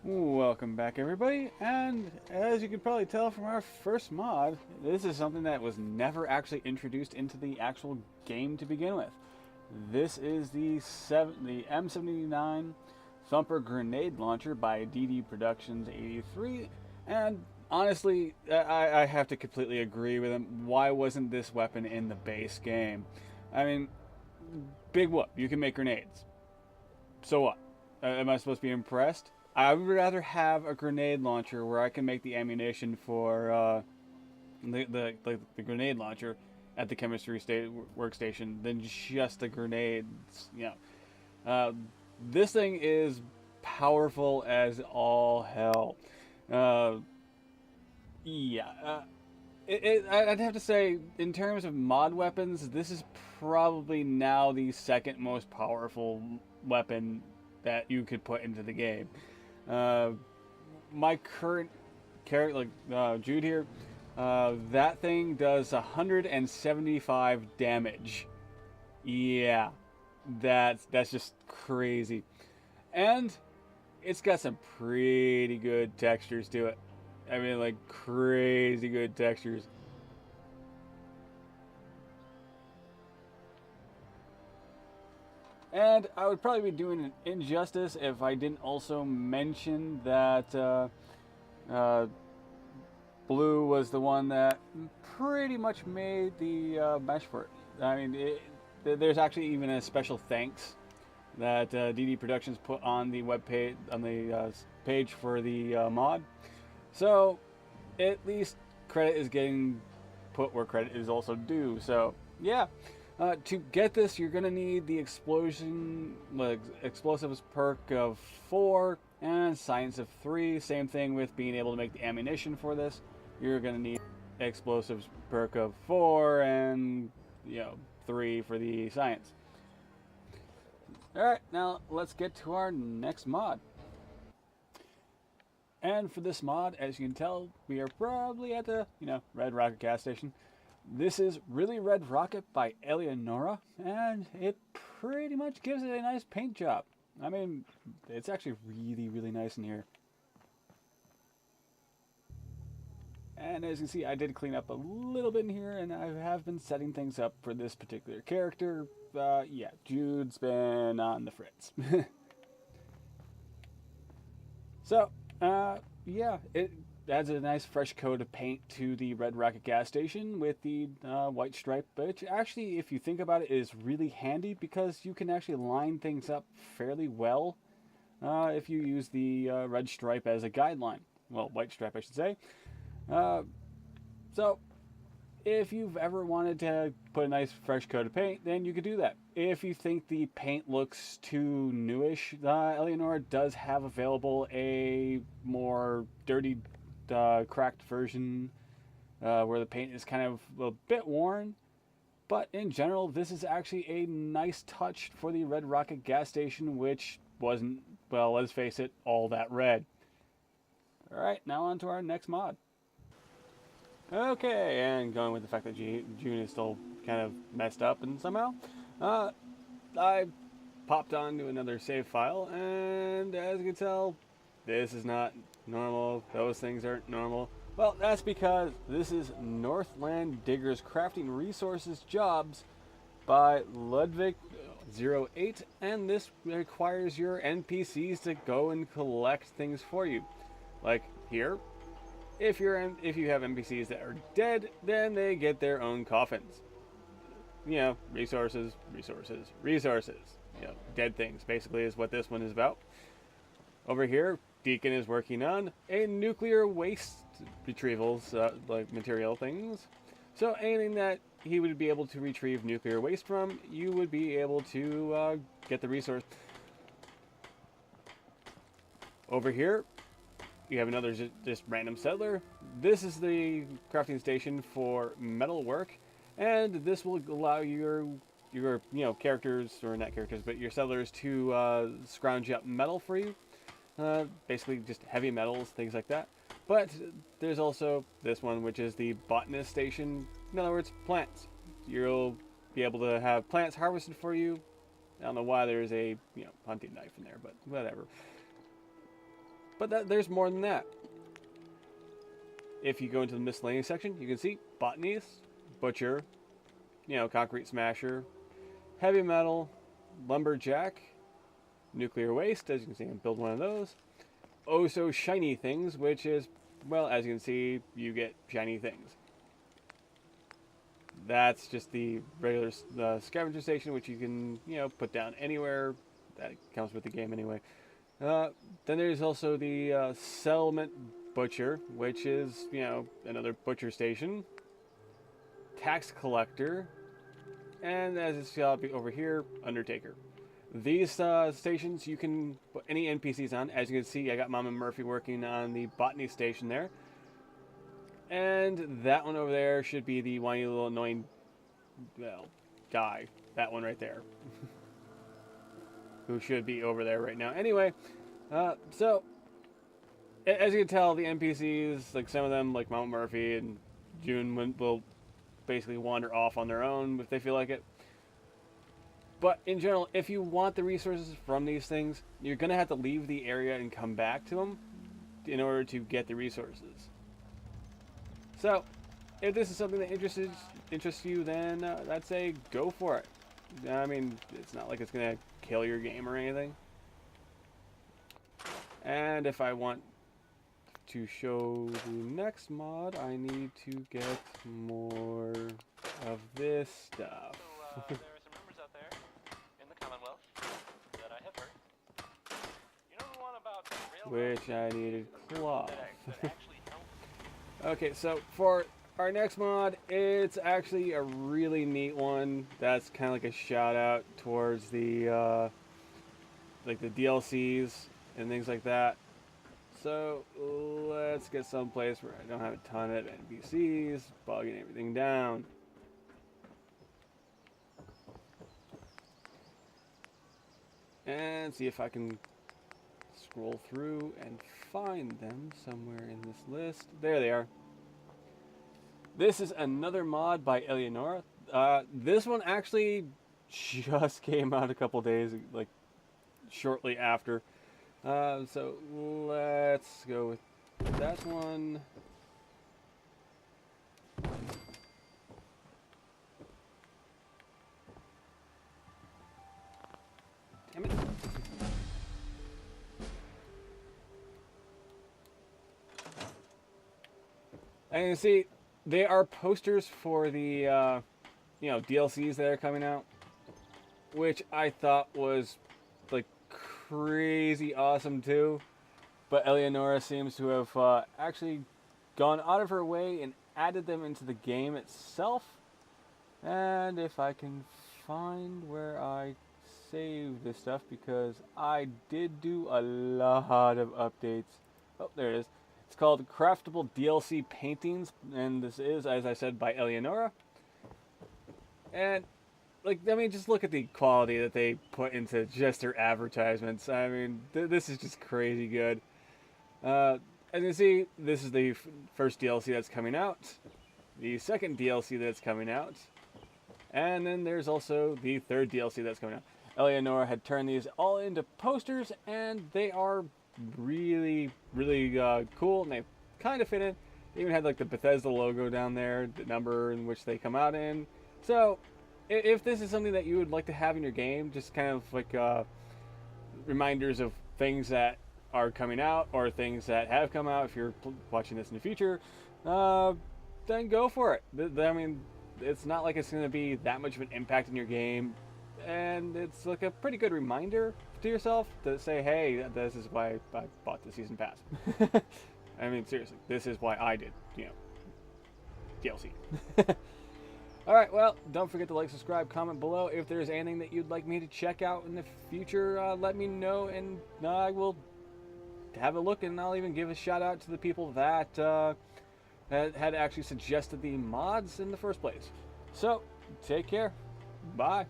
Welcome back, everybody, and as you can probably tell from our first mod, this is something that was never actually introduced into the actual game to begin with. This is the M79 Thumper Grenade Launcher by DD Productions 83, and honestly, I have to completely agree with him. Why wasn't this weapon in the base game? I mean, big whoop, you can make grenades. So what? Am I supposed to be impressed? I would rather have a grenade launcher where I can make the ammunition for the grenade launcher at the chemistry workstation than just the grenades. Uh, this thing is powerful as all hell. Uh, yeah, I'd have to say, in terms of mod weapons, this is probably now the second most powerful weapon that you could put into the game. Uh, my current character, Jude here, that thing does 175 damage. Yeah, that's just crazy, and it's got some pretty good textures to it. I mean, like crazy good textures. And I would probably be doing an injustice if I didn't also mention that uh, Blue was the one that pretty much made the mesh for it. I mean, there's actually even a special thanks that DD Productions put on the web page page for the mod. So at least credit is getting put where credit is also due. So yeah. To get this, you're gonna need the explosives perk of 4 and science of 3. Same thing with being able to make the ammunition for this. You're gonna need explosives perk of 4 and 3 for the science. All right, now let's get to our next mod. And for this mod, as you can tell, we are probably at the Red Rocket gas station. This is Really Red Rocket by Eleonora, and it pretty much gives it a nice paint job. I mean, it's actually really, really nice in here. And as you can see, I did clean up a little bit in here, and I have been setting things up for this particular character. Yeah, Jude's been on the fritz. So, yeah, it adds a nice fresh coat of paint to the Red Rocket gas station with the white stripe, which actually, if you think about it, is really handy because you can actually line things up fairly well if you use the red stripe as a guideline. Well, white stripe, I should say. Uh, so, if you've ever wanted to put a nice fresh coat of paint, then you could do that. If you think the paint looks too newish, Eleanor does have available a more dirty, cracked version where the paint is kind of a bit worn. But in general, this is actually a nice touch for the Red Rocket gas station, which wasn't, well, let's face it, all that red. Alright, now on to our next mod. Okay, and going with the fact that June is still kind of messed up and somehow, I popped onto another save file, and as you can tell, this is not normal. Those things aren't normal. Well, that's because this is Northland Diggers Crafting Resources Jobs by Ludwig08, and this requires your NPCs to go and collect things for you. Like here, if you have NPCs that are dead, then they get their own coffins. Resources, resources, resources. Dead things basically is what this one is about. Over here, Deacon is working on a nuclear waste retrievals, like material things. So anything that he would be able to retrieve nuclear waste from, you would be able to get the resource. Over here, you have another just random settler. This is the crafting station for metal work, and this will allow your characters, or not characters, but your settlers to scrounge up metal for you. Basically just heavy metals, things like that. But there's also this one, which is the botanist station. In other words, plants. You'll be able to have plants harvested for you. I don't know why there's a hunting knife in there, but whatever. But there's more than that. If you go into the miscellaneous section, you can see botanist, butcher, concrete smasher, heavy metal, lumberjack, nuclear waste, as you can see, and build one of those. Oh so shiny things, which is, well, as you can see, you get shiny things. That's just the regular scavenger station, which you can, put down anywhere. That comes with the game anyway. Then there's also the settlement butcher, which is, another butcher station. Tax collector. And as it's over here, undertaker. These stations you can put any NPCs on. As you can see, I got Mama Murphy working on the botany station there. And that one over there should be the whiny little annoying, well, guy. That one right there. Who should be over there right now. Anyway, so, as you can tell, the NPCs, like some of them, like Mama Murphy and June, will basically wander off on their own if they feel like it. But in general, if you want the resources from these things, you're going to have to leave the area and come back to them in order to get the resources. So, if this is something that interests you, then I'd say go for it. I mean, it's not like it's going to kill your game or anything. And if I want to show the next mod, I need to get more of this stuff. There are some rumors out there in the Commonwealth that I have heard. You know the one about which I needed cloth. that actually help? Okay, so for our next mod, it's actually a really neat one. That's kind of like a shout out towards the like the DLCs and things like that. So let's get someplace where I don't have a ton of NPCs bogging everything down. And see if I can scroll through and find them somewhere in this list. There they are. This is another mod by Eleonora. This one actually just came out a couple days, like shortly after. So let's go with that one. Damn it. And you see, they are posters for the, DLCs that are coming out, which I thought was like crazy awesome too. But Eleonora seems to have actually gone out of her way and added them into the game itself. And if I can find where I save this stuff, because I did do a lot of updates. Oh, there it is. It's called Craftable DLC Paintings, and this is, as I said, by Eleonora. And, just look at the quality that they put into just their advertisements. I mean, this is just crazy good. As you can see, this is the first DLC that's coming out, the second DLC that's coming out, and then there's also the third DLC that's coming out. Eleonora had turned these all into posters, and they are really, really cool, and they kind of fit in. They even had like the Bethesda logo down there, the number in which they come out in. So, if this is something that you would like to have in your game, just kind of like reminders of things that are coming out or things that have come out, if you're watching this in the future, then go for it. I mean, it's not like it's going to be that much of an impact in your game, and it's like a pretty good reminder to yourself to say, hey, this is why I bought the season pass. I mean, seriously, this is why I did, DLC. Alright, well, don't forget to like, subscribe, comment below. If there's anything that you'd like me to check out in the future, let me know, and I will have a look, and I'll even give a shout out to the people that had actually suggested the mods in the first place. So, take care. Bye.